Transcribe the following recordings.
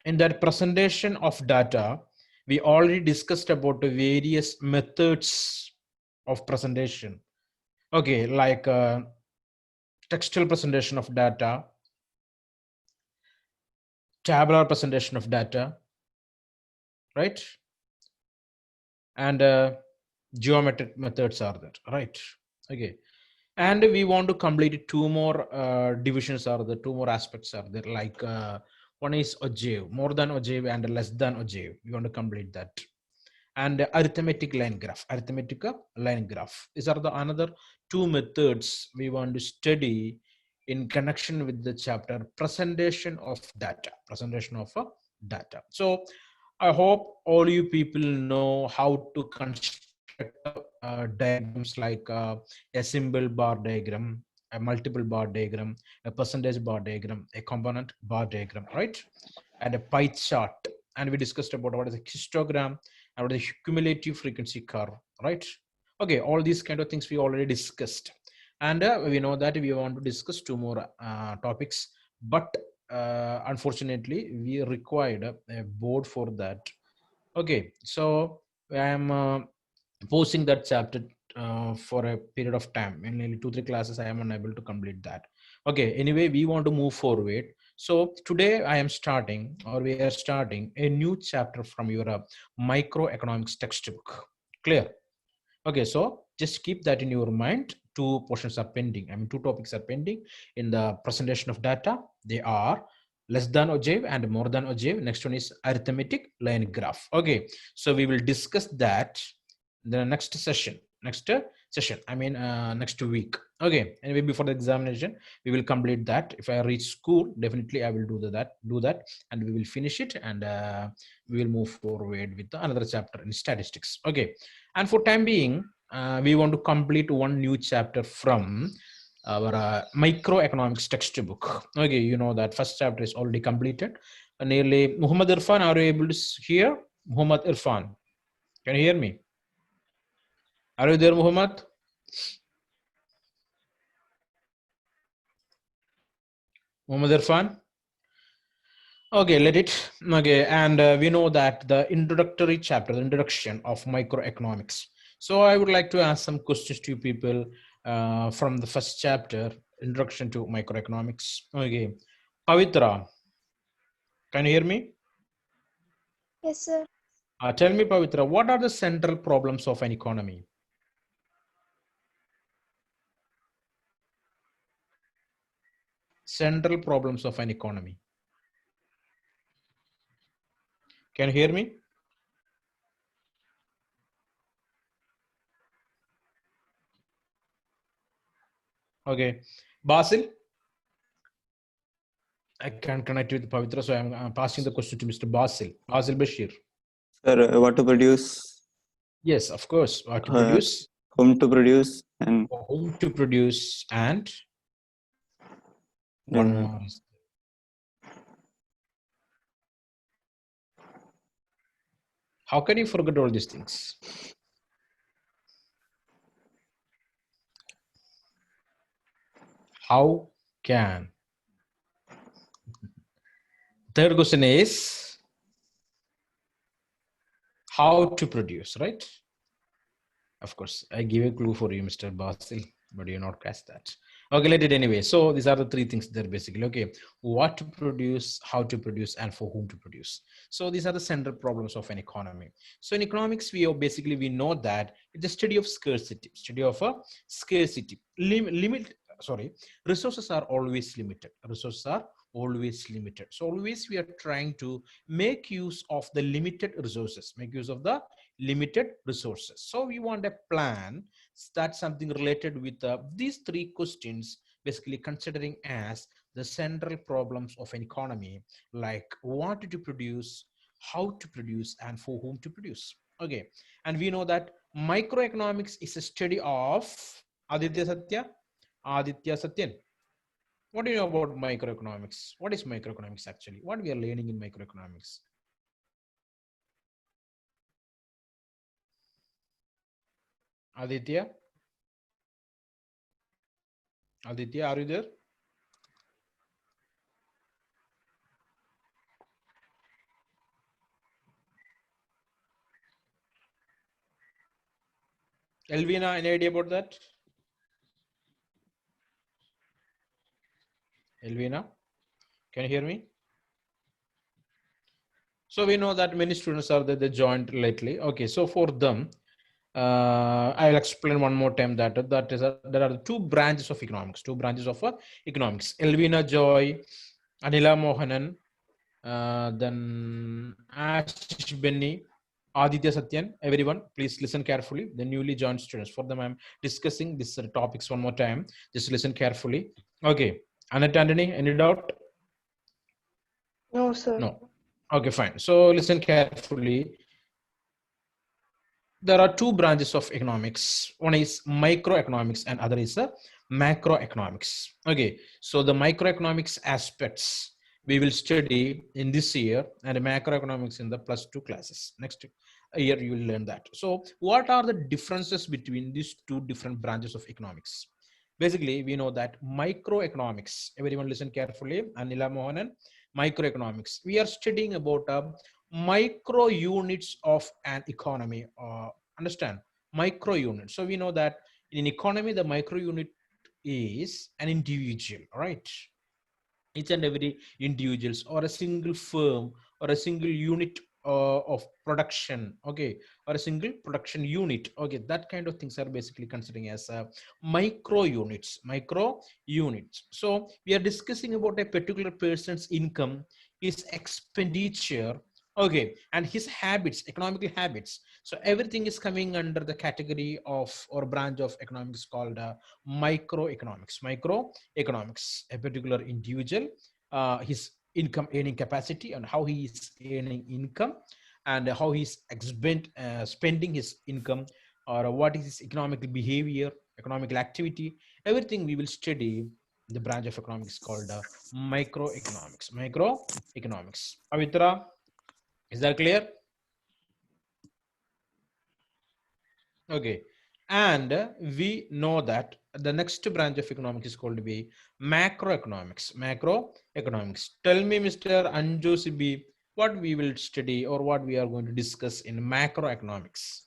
In that presentation of data, we already discussed about the various methods of presentation. Okay, like textual presentation of data, tabular presentation of data, right? And geometric methods are there, right? Okay. And we want to complete two more divisions are there, two more aspects are there, like one is ogive, more than ogive and less than ogive. We want to complete that. And arithmetic line graph, arithmetic line graph. These are the another two methods we want to study in connection with the chapter presentation of data, presentation of data. So I hope all you people know how to construct diagrams like a symbol bar diagram, a multiple bar diagram, a percentage bar diagram, a component bar diagram, right? And a pie chart. And we discussed about what is a histogram and what is the cumulative frequency curve, right? Okay, all these kind of things we already discussed. And we know that we want to discuss two more topics, but unfortunately we required a board for that. Okay, so I am posting that chapter for a period of time. In nearly 2-3 classes I am unable to complete that. Okay, anyway, we want to move forward. So today I am starting, or we are starting a new chapter from your microeconomics textbook. Clear? Okay, so just keep that in your mind. Two portions are pending. I mean, two topics are pending in the presentation of data. They are less than ogive and more than ogive. Next one is arithmetic line graph. Okay, so we will discuss that in the next session. Next week. Okay, anyway, before the examination we will complete that. If I reach school, definitely I will do that, and we will finish it, and we will move forward with another chapter in statistics. Okay, and for time being, we want to complete one new chapter from our microeconomics textbook. Okay, you know that first chapter is already completed. Nearly. Muhammad Irfan, are you able to hear? Muhammad Irfan, can you hear me? Are you there, Muhammad? Muhammad Irfan? Okay, let it. Okay, and we know that the introductory chapter, the introduction of microeconomics. So I would like to ask some questions to you people from the first chapter, introduction to microeconomics. Okay, Pavitra, can you hear me? Yes, sir. Tell me, Pavitra, what are the central problems of an economy? Central problems of an economy. Can you hear me? Okay, Basil, I can connect with Pavitra, so I'm passing the question to Mr. Basil. Basil Bashir. Sir, what to produce? Yes, of course. What to produce? Whom to produce and Whom to produce, and one more. How can you forget all these things? How can? Third question is how to produce, right? Of course, I give a clue for you, Mr. Basil, but you not catch that. Okay, let it anyway. So these are the three things there basically. Okay, what to produce, how to produce, and for whom to produce. So these are the central problems of an economy. So in economics, we know that it's a study of scarcity, resources are always limited. Resources are always limited. So always we are trying to make use of the limited resources, So we want a plan that's something related with these three questions, basically considering as the central problems of an economy, like what to produce, how to produce, and for whom to produce. Okay, and we know that microeconomics is a study of Aditya Satyan. What do you know about microeconomics? What is microeconomics actually? What we are learning in microeconomics? Aditya, are you there? Elvina, any idea about that? Elvina, can you hear me? So we know that many students are they joined lately. Okay, so for them, I'll explain one more time that there are two branches of economics. Two branches of economics. Elvina Joy, Anila Mohanan, then Ashish Benny, Aditya Satyan. Everyone, please listen carefully. The newly joined students. For them, I'm discussing these topics one more time. Just listen carefully. Okay, Annette Anthony, any doubt? No, sir. No. Okay, fine. So listen carefully. There are two branches of economics. One is microeconomics and other is macroeconomics. Okay, so the microeconomics aspects we will study in this year and macroeconomics in the +2 classes. Next year you will learn that. So what are the differences between these two different branches of economics? Basically, we know that microeconomics, everyone listen carefully, Anila Mohanan, microeconomics. We are studying about micro units of an economy. Understand? Micro unit. So we know that in economy, the micro unit is an individual, right? Each and every individuals or a single firm or a single unit of production, okay, or a single production unit, okay, that kind of things are basically considering as micro units. So we are discussing about a particular person's income, his expenditure, okay, and his habits, economical habits. So everything is coming under the category of or branch of economics called microeconomics. A particular individual, his income earning capacity and how he is earning income and how he's spending his income, or what is his economical behavior, economical activity, everything we will study. The branch of economics called microeconomics. Avitra, is that clear? Okay. And we know that the next branch of economics is called to be macroeconomics. Macroeconomics. Tell me, Mr. Anju Sibi, what we will study or what we are going to discuss in macroeconomics.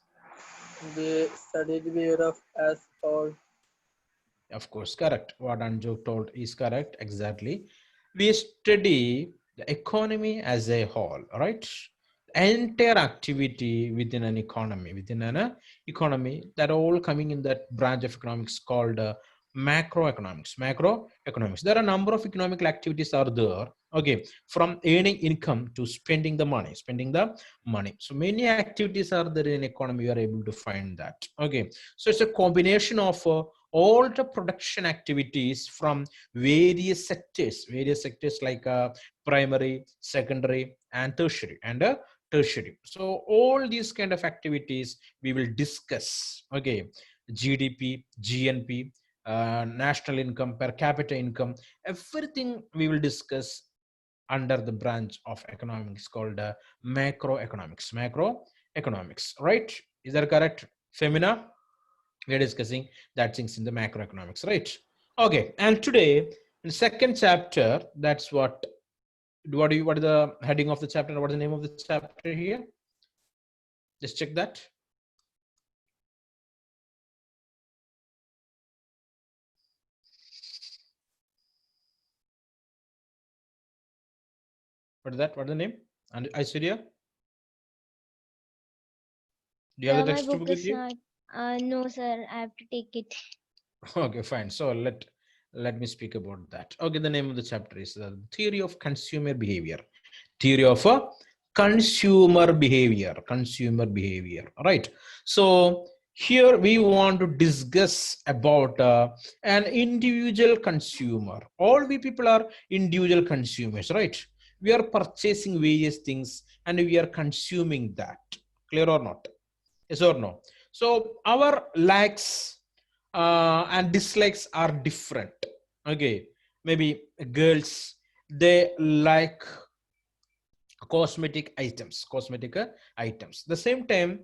They studied behavior of as all. Of course, correct. What Anju told is correct. Exactly. We study the economy as a whole, right? Entire activity within an economy, that all coming in that branch of economics called macroeconomics. There are a number of economical activities are there, okay, from earning income to spending the money. So many activities are there in economy. You are able to find that, okay. So it's a combination of all the production activities from various sectors like primary, secondary, and tertiary. So all these kind of activities we will discuss, okay. GDP, GNP, national income, per capita income, everything we will discuss under the branch of economics called macroeconomics, right? Is that correct, Femina? We are discussing that things in the macroeconomics, right? Okay, and today in second chapter, that's what is the heading of the chapter? What is the name of the chapter here? Just check that. What is that? What is the name? And Aishwarya, do you have the My textbook book with is you? not. No, sir. I have to take it. Okay, fine. So let me speak about that. Okay, the name of the chapter is the theory of consumer behavior. Theory of a consumer behavior. Right. So here we want to discuss about an individual consumer. All we people are individual consumers, right? We are purchasing various things and we are consuming that. Clear or not? Yes or no? So our likes and dislikes are different. Okay, maybe girls, they like cosmetic items. The same time,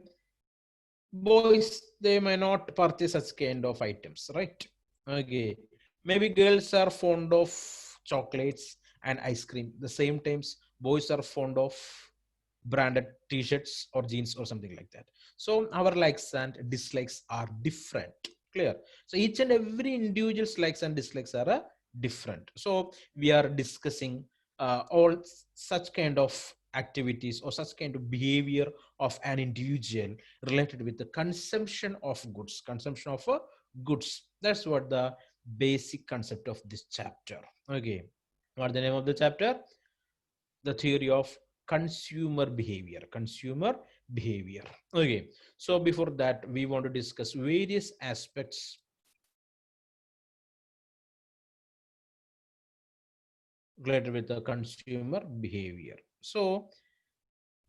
boys, they may not purchase such kind of items, right? Okay, maybe girls are fond of chocolates and ice cream. The same times, boys are fond of branded t-shirts or jeans or something like that. So our likes and dislikes are different. Clear? So each and every individual's likes and dislikes are different. So we are discussing all such kind of activities or such kind of behavior of an individual related with the consumption of goods. Consumption of goods. That's what the basic concept of this chapter. Okay. What the name of the chapter? The theory of consumer behavior. Consumer behavior. Okay. So before that, we want to discuss various aspects related with the consumer behavior. So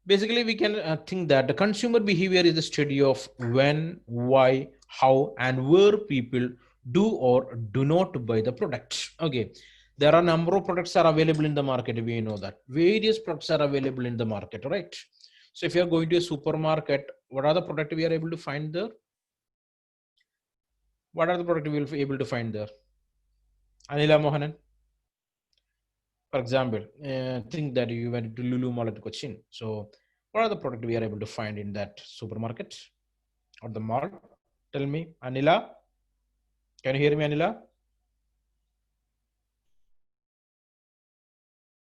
basically we can think that the consumer behavior is the study of when, why, how, and where people do or do not buy the product. Okay. There are a number of products are available in the market. We know that various products are available in the market, right? So if you are going to a supermarket, what are the products we are able to find there? What are the products we will be able to find there? Anila Mohanan? For example, think that you went to Lulu Mall at Cochin. So what are the products we are able to find in that supermarket or the mall? Tell me, Anila. Can you hear me, Anila?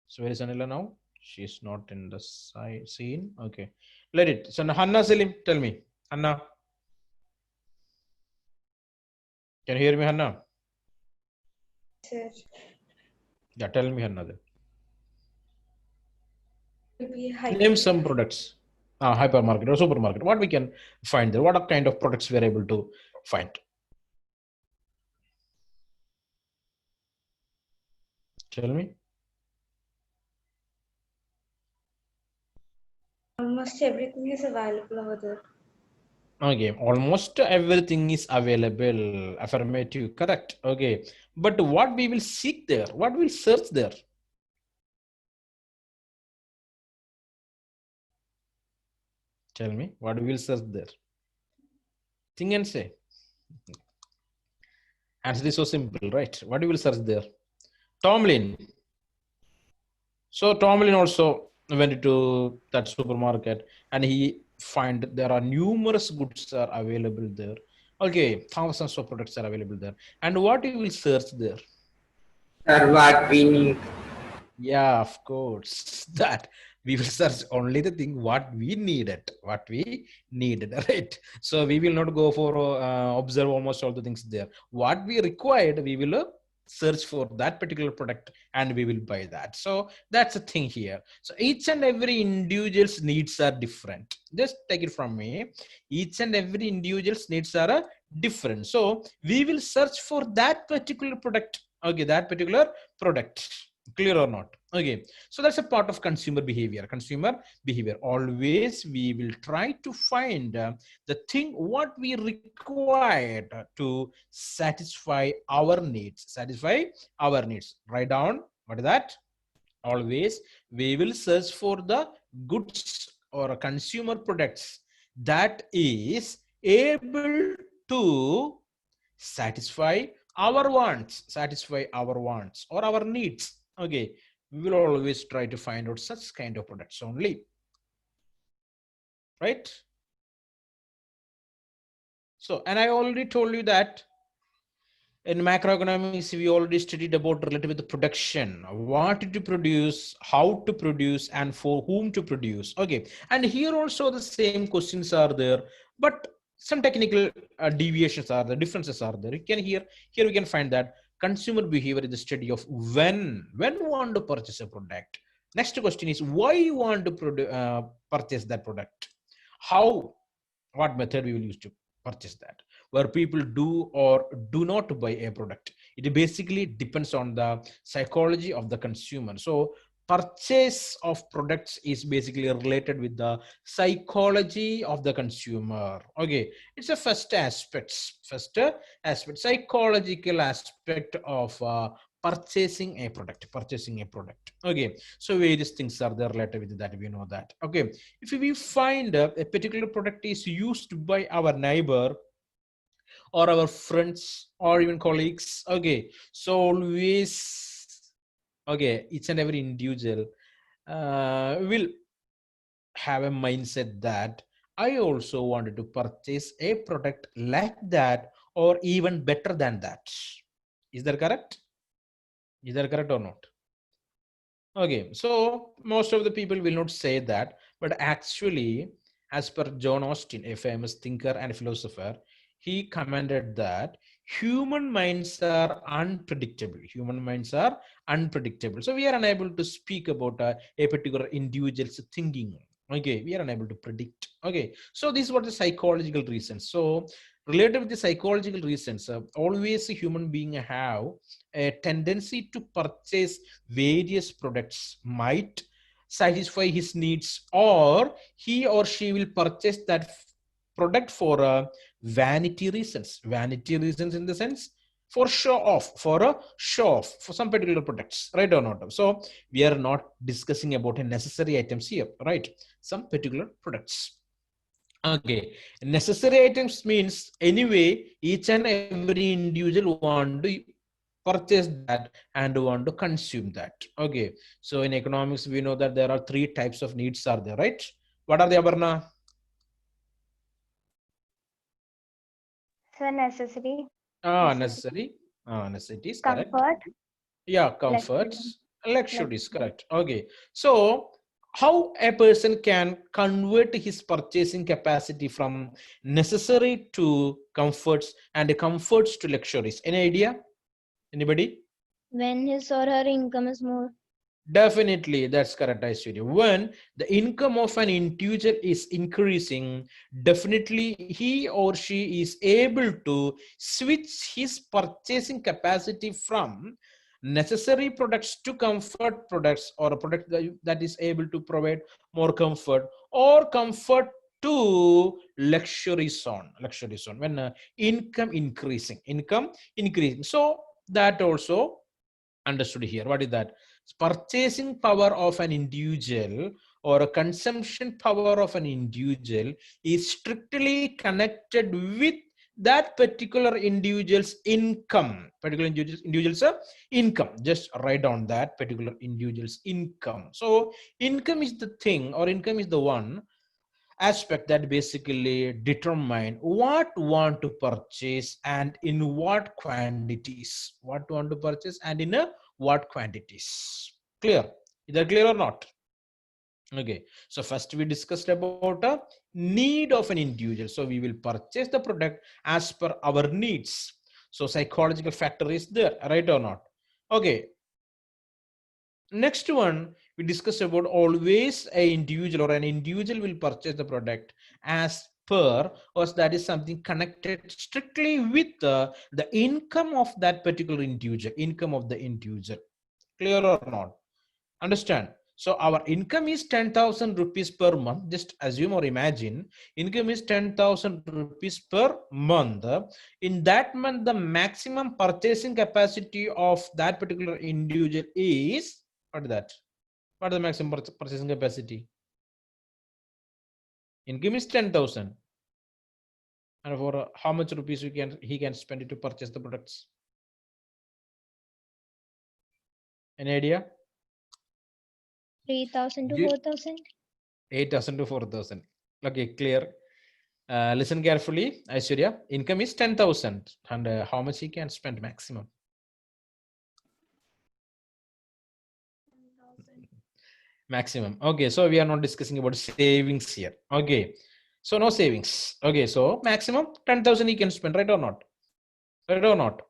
So where is Anila now? She's not in the scene. Okay. Let it. So Hanna Selim, tell me. Hanna. Can you hear me, Hanna? Sir, Yeah, tell me, Hanna. Then. will be Name some products. Hypermarket or supermarket. What we can find there? What kind of products we are able to find? Tell me. almost everything is available over there. Okay, almost everything is available. Affirmative, correct. Okay, but what we will seek there? What we will search there? Tell me, what we will search there? Think and say. Answer is so simple, right? What we will search there? Tomlin. So Tomlin also went to that supermarket and he find there are numerous goods are available there. Okay, thousands of products are available there. And what you will search there? Sir, what we need. Yeah, of course. That we will search only the thing what we needed, right? So we will not go for observe almost all the things there. What we required, we will search for that particular product and we will buy that. So that's the thing here. So each and every individual's needs are different. Just take it from me. Each and every individual's needs are different. So we will search for that particular product. Okay, that particular product. Clear or not? Okay, so that's a part of consumer behavior. Always we will try to find the thing what we required to satisfy our needs. Write down what is that? Always we will search for the goods or consumer products that is able to satisfy our wants or our needs. Okay, we will always try to find out such kind of products only, right? So, and I already told you that in macroeconomics we already studied about related with the production, what to produce, how to produce, and for whom to produce. Okay, and here also the same questions are there, but some technical deviations are there, differences are there. You can here we can find that consumer behavior is the study of when you want to purchase a product. Next question is why you want to purchase that product, how, what method we will use to purchase that, where people do or do not buy a product. It basically depends on the psychology of the consumer. So purchase of products is basically related with the psychology of the consumer. Okay, it's a first aspect, psychological aspect of purchasing a product. Okay, so various things are there related with that, we know that. Okay, if we find a particular product is used by our neighbor or our friends or even colleagues, okay, so always, okay, each and every individual will have a mindset that I also wanted to purchase a product like that or even better than that. Is that correct? Is that correct or not? Okay, so most of the people will not say that, but actually, as per John Austin, a famous thinker and philosopher, he commented that human minds are unpredictable. Human minds are unpredictable. So we are unable to speak about a particular individual's thinking. Okay, we are unable to predict. Okay, so these were the psychological reasons. So related with the psychological reasons, always a human being have a tendency to purchase various products might satisfy his needs, or he or she will purchase that product for vanity reasons in the sense for show off, for a show off for some particular products, right or not? So we are not discussing about a necessary items here, right? Some particular products. Okay, necessary items means anyway each and every individual want to purchase that and want to consume that. Okay, so in economics we know that there are three types of needs are there, right? What are they, Aparna? So necessary, Necessary, necessities, correct. comfort, Yeah, luxury. comforts, luxuries, Luxury. correct. Okay, so how a person can convert his purchasing capacity from necessary to comforts and comforts to luxuries? Any idea? Anybody? When his or her income is more. Definitely, that's correct, Aishwarya. When the income of an individual is increasing, definitely he or she is able to switch his purchasing capacity from necessary products to comfort products, or a product that is able to provide more comfort, or comfort to luxury zone. Luxury zone when income increasing. So that also understood here. What is that? Purchasing power of an individual or a consumption power of an individual is strictly connected with that particular individual's income. Individual's income. Just write down that particular individual's income. So income is the thing, or income is the one aspect that basically determine what want to purchase and in what quantities. What want to purchase and in what quantities. Clear? Is that clear or not? Okay, so first we discussed about a need of an individual. So we will purchase the product as per our needs. So psychological factor is there, right or not? Okay, next one we discussed about always a individual or an individual will purchase the product as per, or that is something connected strictly with the income of that particular individual, income of the individual. Clear or not? Understand? So our income is 10,000 rupees per month. Just assume or imagine income is 10,000 rupees per month. In that month, the maximum purchasing capacity of that particular individual is, what is that? What is the maximum purchasing capacity? Income is 10,000. And for how much rupees he can spend it to purchase the products? Any idea? 3,000 to 4,000. 8,000 to 4,000. Okay, clear. Listen carefully, Aishwarya. Income is 10,000, and how much he can spend maximum? Maximum. Okay, so we are not discussing about savings here. Okay, so no savings. Okay, so maximum 10,000 he can spend, right or not? Right or not?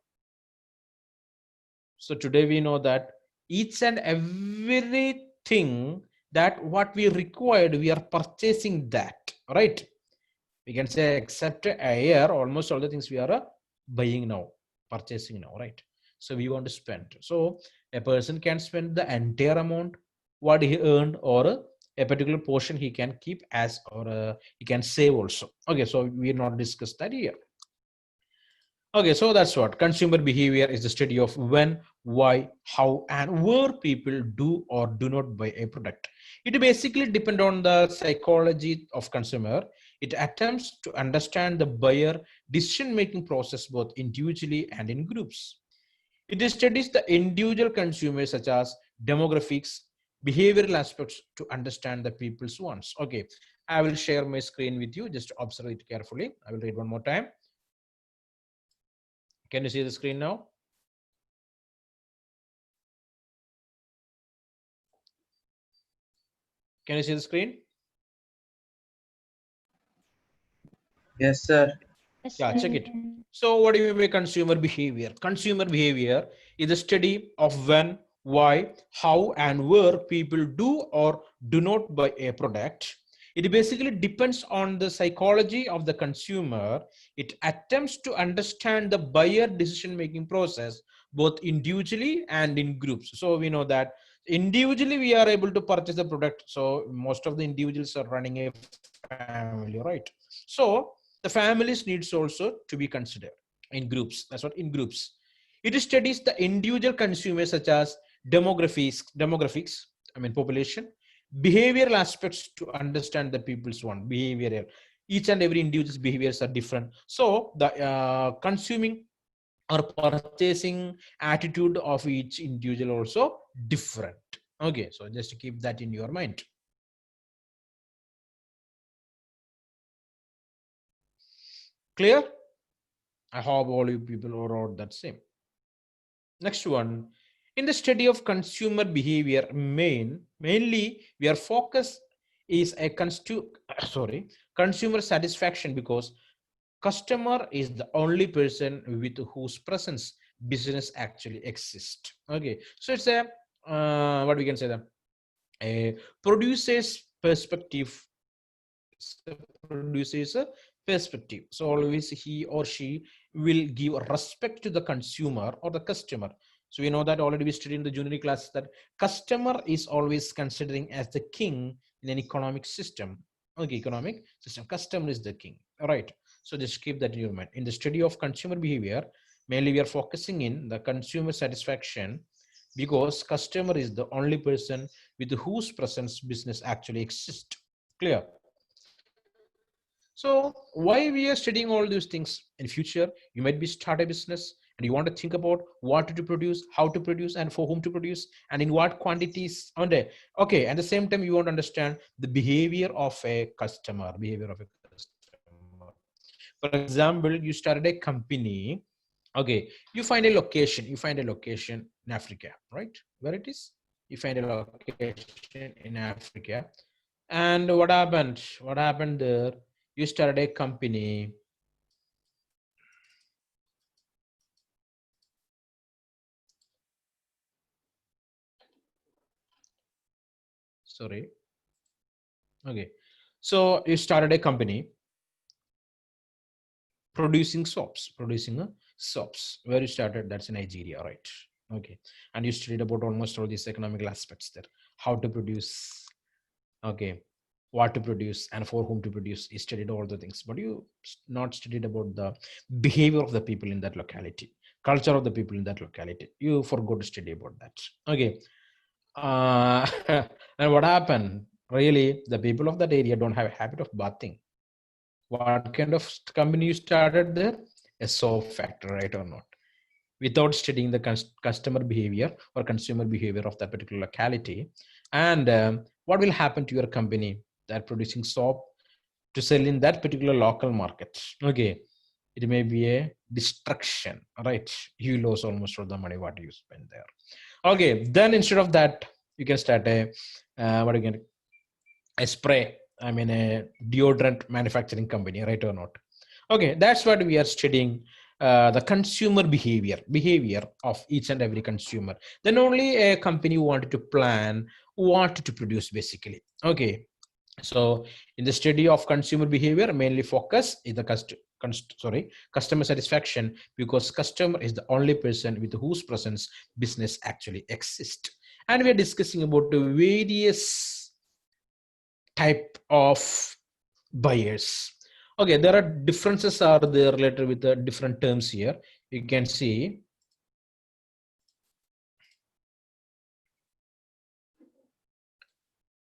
So today we know that each and everything that what we required, we are purchasing that, right? We can say except air, almost all the things we are buying now, purchasing now, right? So we want to spend. So a person can spend the entire amount what he earned, or a particular portion he can keep as, or he can save also. Okay, so we not discuss that here. Okay, so that's what consumer behavior is, the study of when, why, how, and where people do or do not buy a product. It basically depends on the psychology of consumer. It attempts to understand the buyer decision-making process both individually and in groups. It studies the individual consumers such as demographics, behavioral aspects to understand the people's wants. Okay, I will share my screen with you. Just observe it carefully. I will read one more time. Can you see the screen now? Can you see the screen? Yes, sir. Yes, Yeah, sir. check it. So what do you mean by consumer behavior? Consumer behavior is a study of when, why, how, and where people do or do not buy a product. It basically depends on the psychology of the consumer. It attempts to understand the buyer decision-making process, both individually and in groups. So we know that individually we are able to purchase the product. So most of the individuals are running a family, right? So the family's needs also to be considered in groups. That's what in groups. It studies the individual consumers such as demographics, I mean population, behavioral aspects to understand the people's want, behavioral. Each and every individual's behaviors are different. So the consuming or purchasing attitude of each individual also different. Okay, so just to keep that in your mind. Clear? I hope all you people are all that same. Next one, in the study of consumer behavior, mainly we are focused is a consumer satisfaction, because customer is the only person with whose presence business actually exists. Okay, so it's a what we can say that a producer's perspective. Produces a perspective. So always he or she will give respect to the consumer or the customer. So we know that already we studied in the junior class that customer is always considering as the king in an economic system. Okay, economic system, customer is the king. All right. So just keep that in your mind. In the study of consumer behavior, mainly we are focusing in the consumer satisfaction, because customer is the only person with whose presence business actually exists. Clear? So why we are studying all these things? In future, you might be start a business and you want to think about what to produce, how to produce, and for whom to produce, and in what quantities. Okay, at the same time, you want to understand the behavior of a customer, For example, you started a company. Okay, you find a location. In Africa, right? Where it is? You find a location in Africa. And what happened? What happened there? You started a company. Sorry. Okay. So you started a company producing soaps, Where you started, that's in Nigeria, right? Okay. And you studied about almost all these economical aspects there. How to produce, okay, what to produce and for whom to produce. You studied all the things, but you not studied about the behavior of the people in that locality, culture of the people in that locality. You forgot to study about that. Okay. And what happened? Really, the people of that area don't have a habit of bathing. What kind of company you started there? A soap factory, right or not? Without studying the customer behavior or consumer behavior of that particular locality. And what will happen to your company that producing soap to sell in that particular local market? Okay, it may be a destruction, right? You lose almost all the money what you spend there. Okay, then instead of that, you can start a a spray, I mean a deodorant manufacturing company, right or not? Okay, that's what we are studying, the consumer behavior of each and every consumer. Then only a company wanted to plan, wanted to produce basically. Okay, so in the study of consumer behavior, mainly focus is the customer satisfaction, because customer is the only person with whose presence business actually exists. And we are discussing about the various type of buyers. Okay, there are differences are there related with the different terms here. You can see.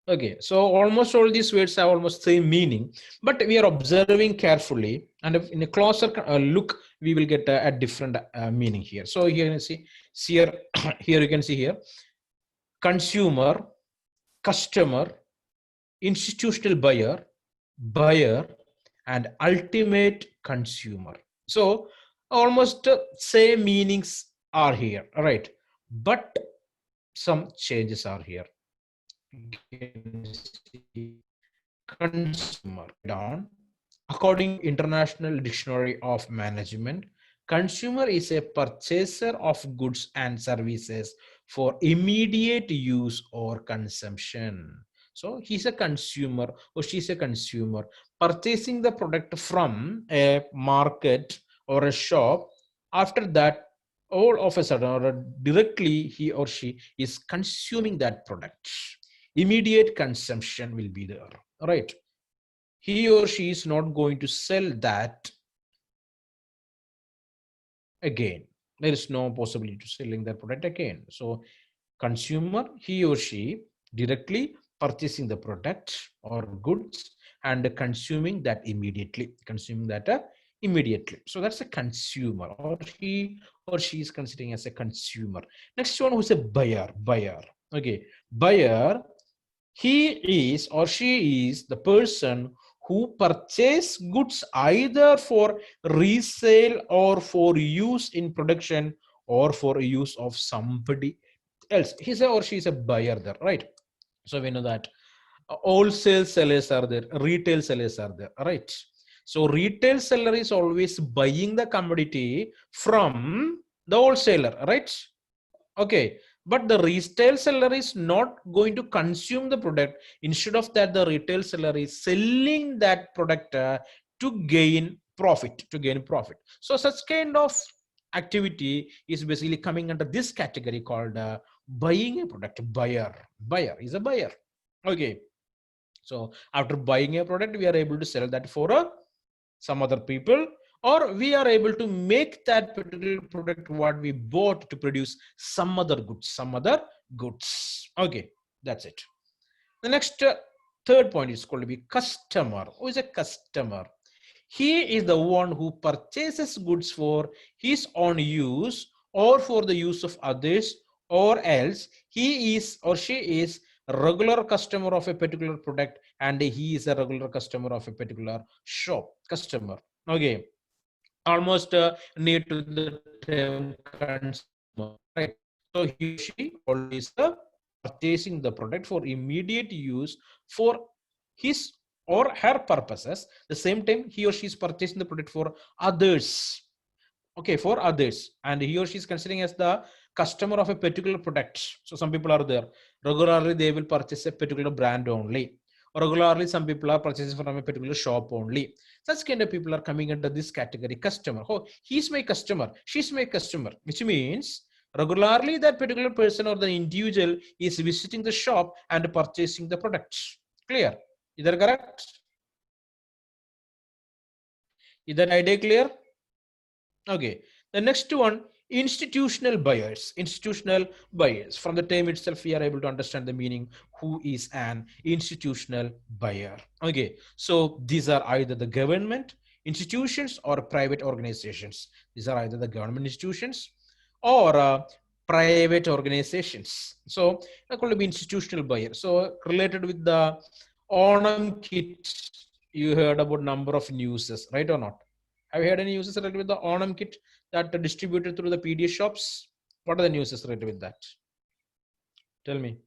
Okay, so almost all these words have almost same meaning, but we are observing carefully, and if in a closer look, we will get a different meaning here. So here you can see here, here you can see here, consumer, customer, institutional buyer, buyer, and ultimate consumer. So almost same meanings are here, right? But some changes are here. Consumer down. According to International Dictionary of Management, consumer is a purchaser of goods and services for immediate use or consumption. So he's a consumer or she's a consumer purchasing the product from a market or a shop. After that, all of a sudden or directly he or she is consuming that product. Immediate consumption will be there, right? He or she is not going to sell that again. There is no possibility to selling that product again. So consumer, he or she directly purchasing the product or goods and consuming that immediately, immediately. So that's a consumer, or he or she is considering as a consumer. Next one, who's a buyer. Okay, buyer, he is or she is the person who purchase goods either for resale or for use in production or for use of somebody else. He's a or she is a buyer there, right? So we know that wholesale sellers are there, retail sellers are there, right? So retail seller is always buying the commodity from the wholesaler, right? Okay, but the retail seller is not going to consume the product. Instead of that, the retail seller is selling that product to gain profit. So such kind of activity is basically coming under this category called buying a product. Buyer is a buyer. Okay, so after buying a product, we are able to sell that for some other people, or we are able to make that particular product what we bought to produce some other goods. Okay, that's it. The next third point is called to be customer. Who is a customer? He is the one who purchases goods for his own use or for the use of others, or else he is or she is a regular customer of a particular product and he is a regular customer of a particular shop. Customer. Okay, almost near to the term consumer, right? So he or she always purchasing the product for immediate use for his or her purposes. The same time he or she is purchasing the product for others. Okay, for others, and he or she is considering as the customer of a particular product. So some people are there regularly, they will purchase a particular brand only. Regularly, some people are purchasing from a particular shop only. Such kind of people are coming under this category, customer. Oh, he's my customer, she's my customer, which means regularly that particular person or the individual is visiting the shop and purchasing the products. Clear? Is that correct? Is that idea clear? Okay, the next one, institutional buyers. Institutional buyers. From the term itself, we are able to understand the meaning. Who is an institutional buyer? Okay, so these are either the government institutions or private organizations. These are either the government institutions or private organizations. So they're called to be institutional buyer. So related with the Onam kit, you heard about number of newses, right or not? Have you heard any uses related with the Onam kit that are distributed through the PDS shops? What are the uses related with that? Tell me.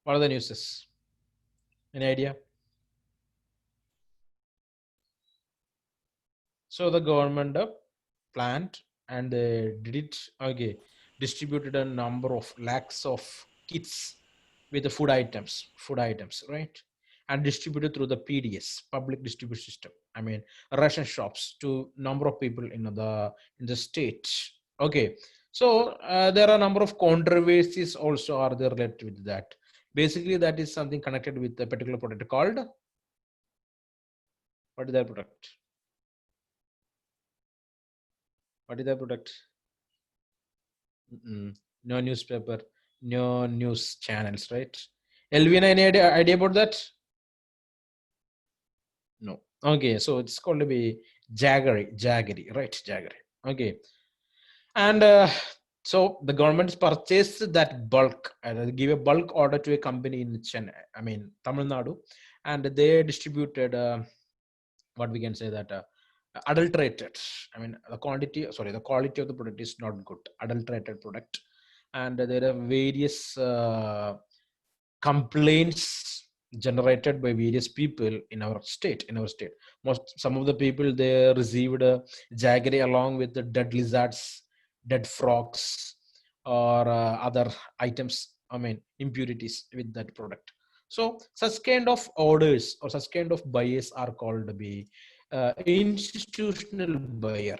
What are the uses? Any idea? So the government planned and they did it. Okay, distributed a number of lakhs of kits with the food items, right? And distributed through the PDS, public distribution system. I mean, ration shops to number of people in the state. Okay, so there are a number of controversies also are there related with that. Basically, that is something connected with a particular product called, what is that product? What is that product? No newspaper, no news channels, right? Elvina, any idea about that? No. Okay, so it's called to be jaggery, right? Jaggery. Okay, and So the government purchased that bulk and they give a bulk order to a company in Chennai, I mean Tamil Nadu, and they distributed what we can say that adulterated. I mean the quantity, sorry, the quality of the product is not good. Adulterated product, and there are various complaints generated by various people in our state. Some of the people, they received jaggery along with the dead lizards, dead frogs, or other items, I mean impurities with that product. So such kind of orders or such kind of buyers are called to be institutional buyer.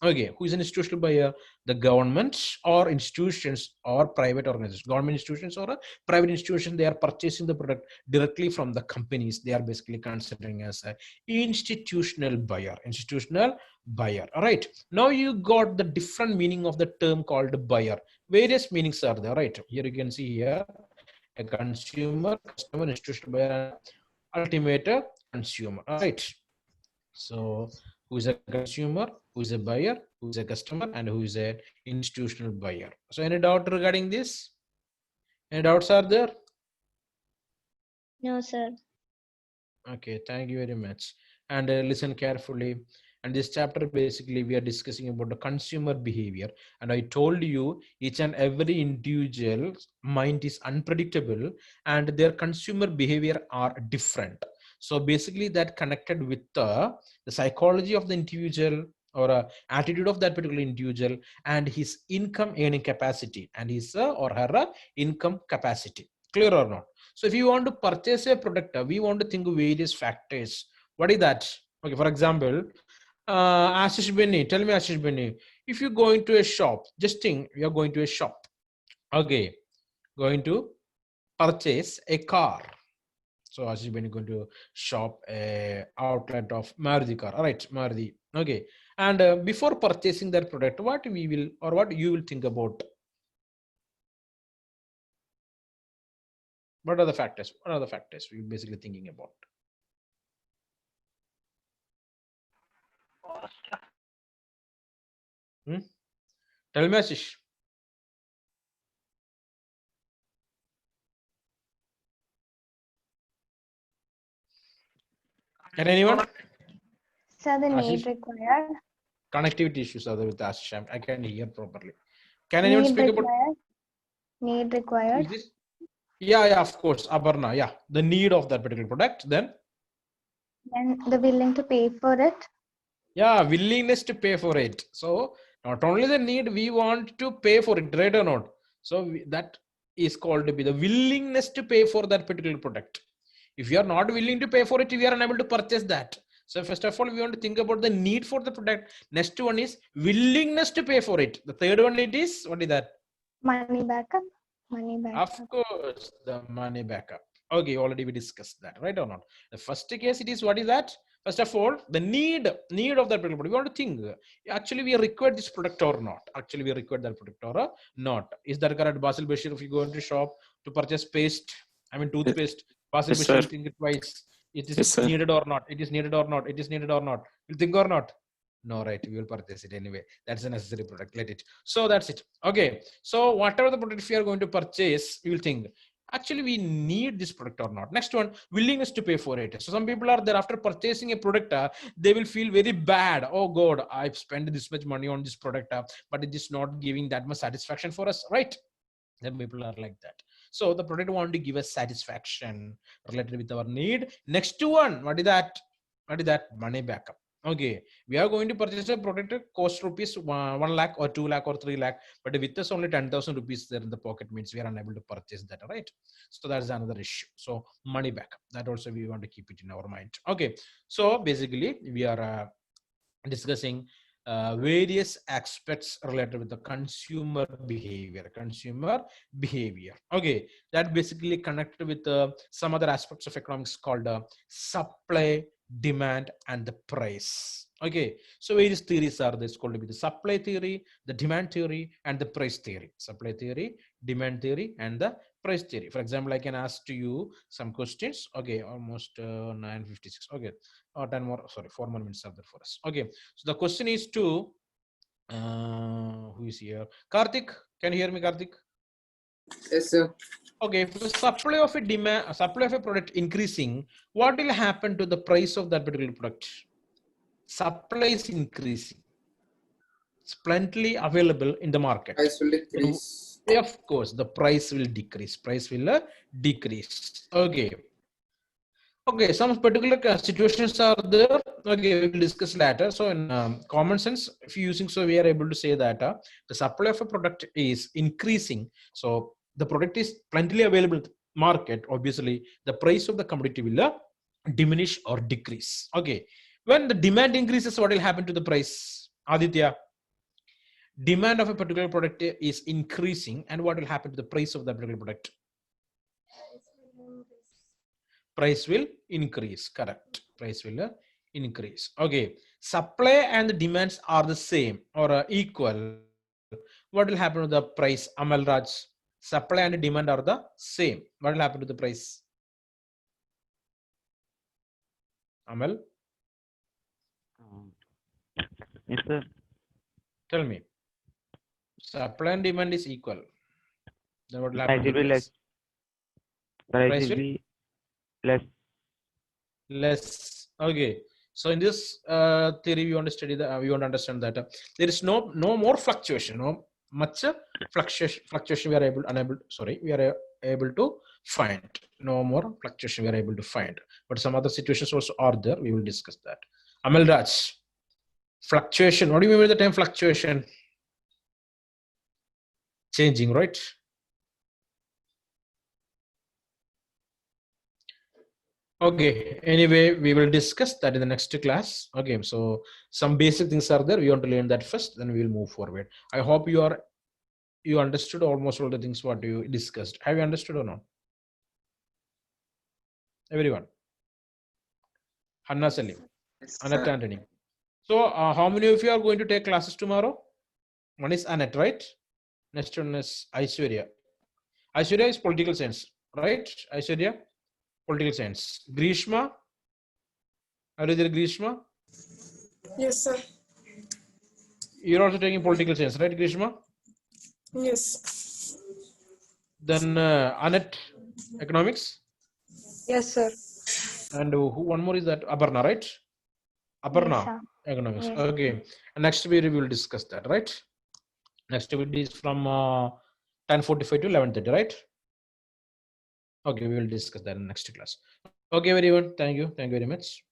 Okay, who is an institutional buyer? The government or institutions or private organizations. Government institutions or a private institution, they are purchasing the product directly from the companies. They are basically considering as a institutional buyer. All right, now you got the different meaning of the term called buyer. Various meanings are there, right? Here you can see here a consumer, customer, institutional buyer, and ultimate consumer. All right, so who is a consumer, who is a buyer, who is a customer, and who is a institutional buyer? So any doubt regarding this? Any doubts are there? No, sir. Okay, thank you very much. And listen carefully. And this chapter, basically, we are discussing about the consumer behavior. And I told you each and every individual's mind is unpredictable and their consumer behavior are different. So basically that connected with the psychology of the individual or attitude of that particular individual and his income earning capacity and his or her income capacity. Clear or not? So if you want to purchase a product, we want to think of various factors. What is that? Okay, for example, Ashish Benny, tell me Ashish Benny, if you go into a shop, just think you are going to a shop. Okay, going to purchase a car. So Ashish Benny going to shop a outlet of Maruti car. All right, Maruti. Okay, and before purchasing that product, what we will or what you will think about? What are the factors? What are the factors we're basically thinking about? Tell me, Ashish. Can anyone? Sir, the Ashish? need required. Connectivity issues are there with Ashish. I can't hear properly. Can anyone speak about? Need required. Is this? Yeah, of course. Aparna, yeah. The need of that particular product. Then? And the willing to pay for it. Yeah, willingness to pay for it. So not only the need, we want to pay for it, right or not? So that is called to be the willingness to pay for that particular product. If you are not willing to pay for it, we are unable to purchase that. So first of all, we want to think about the need for the product. Next one is willingness to pay for it. The third one it is, what is that? Money backup. Money backup. Of course, the money backup. Okay, already we discussed that, right or not? The first case it is, what is that? First of all, the need of that particular product. We want to think, actually we require this product or not. Actually we require that product or not. Is that correct, Basil Bashir? If you go into shop to purchase paste, I mean toothpaste, Basil Yes, Bashir will sir. think it twice. It is Yes, sir. needed or not. It is needed or not. It is needed or not. You'll think or not. No, right, we will purchase it anyway. That's a necessary product. Let it. So that's it. Okay. So whatever the product we are going to purchase, you will think, actually we need this product or not. Next one, willingness to pay for it. So some people are there after purchasing a product, they will feel very bad. Oh God, I've spent this much money on this product, but it is not giving that much satisfaction for us, right? Then people are like that. So the product want to give us satisfaction related with our need. Next one, what is that? What is that? Money backup. Okay, we are going to purchase a product cost rupees 1 lakh or 2 lakh or 3 lakh, but with us only 10,000 rupees there in the pocket means we are unable to purchase that, right? So that's another issue. So money backup, that also we want to keep it in our mind. Okay, so basically we are discussing various aspects related with the consumer behavior. Okay, that basically connected with some other aspects of economics called supply, demand, and the price. Okay, so various theories are this called to be the supply theory, the demand theory, and the price theory. Supply theory, demand theory, and the price theory. For example, I can ask to you some questions. Okay, almost 9:56. Okay, or 10 more, sorry, 4 more minutes are there for us. Okay, so the question is to Who is here? Karthik, can you hear me, Karthik? Yes, sir. Okay, if the supply of a product increasing, what will happen to the price of that particular product? Supply is increasing. It's plenty available in the market. Price will Then, decrease. of course, the price will decrease. Price will decrease. Okay. Okay, some particular situations are there. Okay, we will discuss later. So in common sense, if you're using, so we are able to say that the supply of a product is increasing. So the product is plenty available in the market. Obviously, the price of the commodity will diminish or decrease. Okay, when the demand increases, what will happen to the price? Aditya, demand of a particular product is increasing, and what will happen to the price of that particular product? Price will increase. Correct. Price will increase. Okay. Supply and the demands are the same or equal. What will happen to the price? Amal Raj. Supply and demand are the same. What will happen to the price? Amal, Yes, sir. tell me. Supply and demand is equal. Then what will Price happen to will the be price? less. Price Price will will be less. less. Okay. So in this theory, we want to study that. We want to understand that there is no more fluctuation. No much fluctuation. We are able to find. No more fluctuation we are able to find. But some other situations also are there. We will discuss that. Amal Raj, fluctuation. What do you mean by the term fluctuation? Changing, right? Okay, anyway, we will discuss that in the next class. Okay, so some basic things are there. We want to learn that first, then we will move forward. I hope you understood almost all the things what you discussed. Have you understood or not? Everyone. Hanna Salim, Yes, Annette sir. Anthony. So how many of you are going to take classes tomorrow? One is Annette, right? Next one is Aishwarya. Aishwarya is political science, right? Aishwarya, political science. Grishma, are you there, Grishma? Yes, sir. You're also taking political science, right, Grishma? Yes. Then Annette, economics. Yes, sir. And who one more is that? Aparna, right? Aparna, Yes, sir. economics. Yes. Okay. And next we will discuss that, right? Next video is from 10:45 to 11:30, right? Okay, we will discuss that in next class. Okay, everyone. Thank you. Thank you very much.